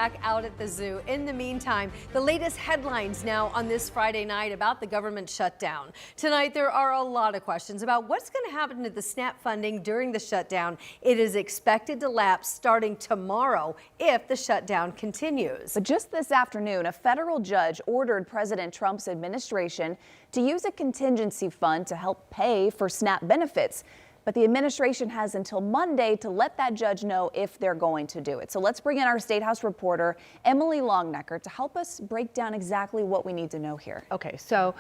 Back out at the zoo. In the meantime, the latest headlines now on this Friday night about the government shutdown. Tonight, there are a lot of questions about what's going to happen to the SNAP funding during the shutdown. It is expected to lapse starting tomorrow if the shutdown continues. But just this afternoon, a federal judge ordered President Trump's administration to use a contingency fund to help pay for SNAP benefits. But the administration has until Monday to let that judge know if they're going to do it. So let's bring in our State House reporter, Emily Longnecker, to help us break down exactly what we need to know here. Okay, so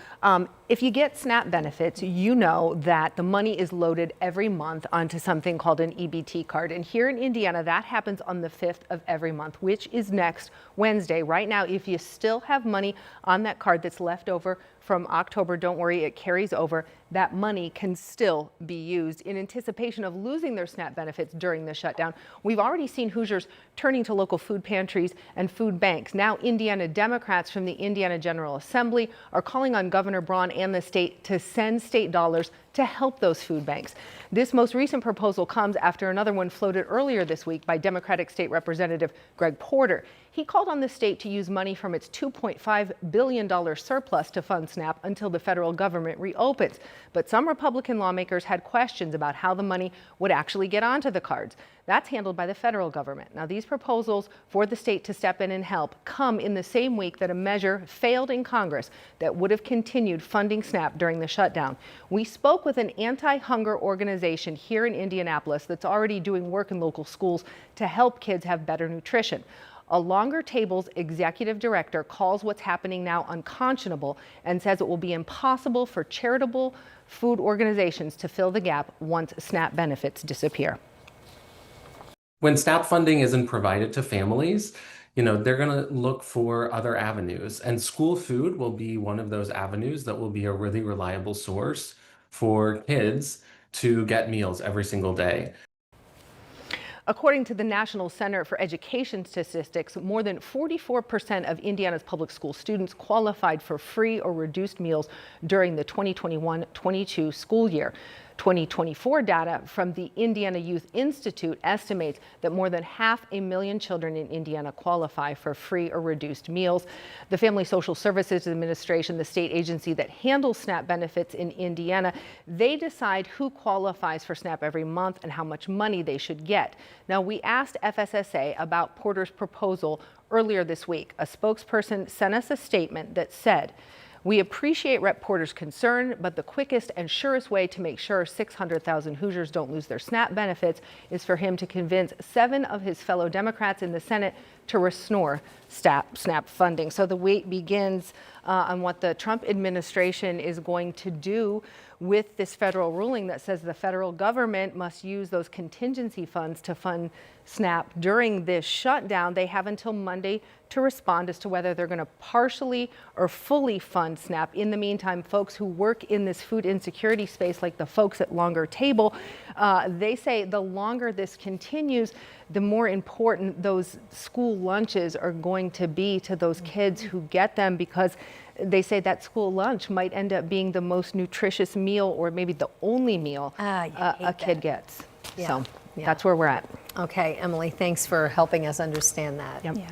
if you get SNAP benefits, you know that the money is loaded every month onto something called an EBT card. And here in Indiana, that happens on the 5th of every month, which is next Wednesday. Right now, if you still have money on that card that's left over from October, don't worry, it carries over. That money can still be used in anticipation of losing their SNAP benefits during the shutdown. We've already seen Hoosiers turning to local food pantries and food banks. Now, Indiana Democrats from the Indiana General Assembly are calling on Governor Braun and the state to send state dollars to help those food banks. This most recent proposal comes after another one floated earlier this week by Democratic State Representative Greg Porter. He called on the state to use money from its $2.5 billion surplus to fund SNAP until the federal government reopens. But some Republican lawmakers had questions about how the money would actually get onto the cards. That's handled by the federal government. Now, these proposals for the state to step in and help come in the same week that a measure failed in Congress that would have continued funding SNAP during the shutdown. We spoke with an anti-hunger organization here in Indianapolis that's already doing work in local schools to help kids have better nutrition. A Longer Table's executive director calls what's happening now unconscionable and says it will be impossible for charitable food organizations to fill the gap once SNAP benefits disappear. When SNAP funding isn't provided to families, they're going to look for other avenues, and school food will be one of those avenues that will be a really reliable source for kids to get meals every single day. According to the National Center for Education Statistics, more than 44% of Indiana's public school students qualified for free or reduced meals during the 2021-22 school year. 2024 data from the Indiana Youth Institute estimates that more than 500,000 children in Indiana qualify for free or reduced meals. The Family Social Services Administration, the state agency that handles SNAP benefits in Indiana, they decide who qualifies for SNAP every month and how much money they should get. Now, we asked FSSA about Porter's proposal earlier this week. A spokesperson sent us a statement that said, "We appreciate Rep. Porter's concern, but the quickest and surest way to make sure 600,000 Hoosiers don't lose their SNAP benefits is for him to convince 7 of his fellow Democrats in the Senate to restore SNAP funding." So the wait begins on what the Trump administration is going to do with this federal ruling that says the federal government must use those contingency funds to fund SNAP during this shutdown. They have until Monday to respond as to whether they're going to partially or fully fund SNAP. In the meantime, folks who work in this food insecurity space, like the folks at Longer Table, they say the longer this continues, the more important those school lunches are going to be to those kids who get them, because they say that school lunch might end up being the most nutritious meal, or maybe the only meal a kid gets. Yeah. So that's where we're at. Okay, Emily, thanks for helping us understand that. Yep. Yeah.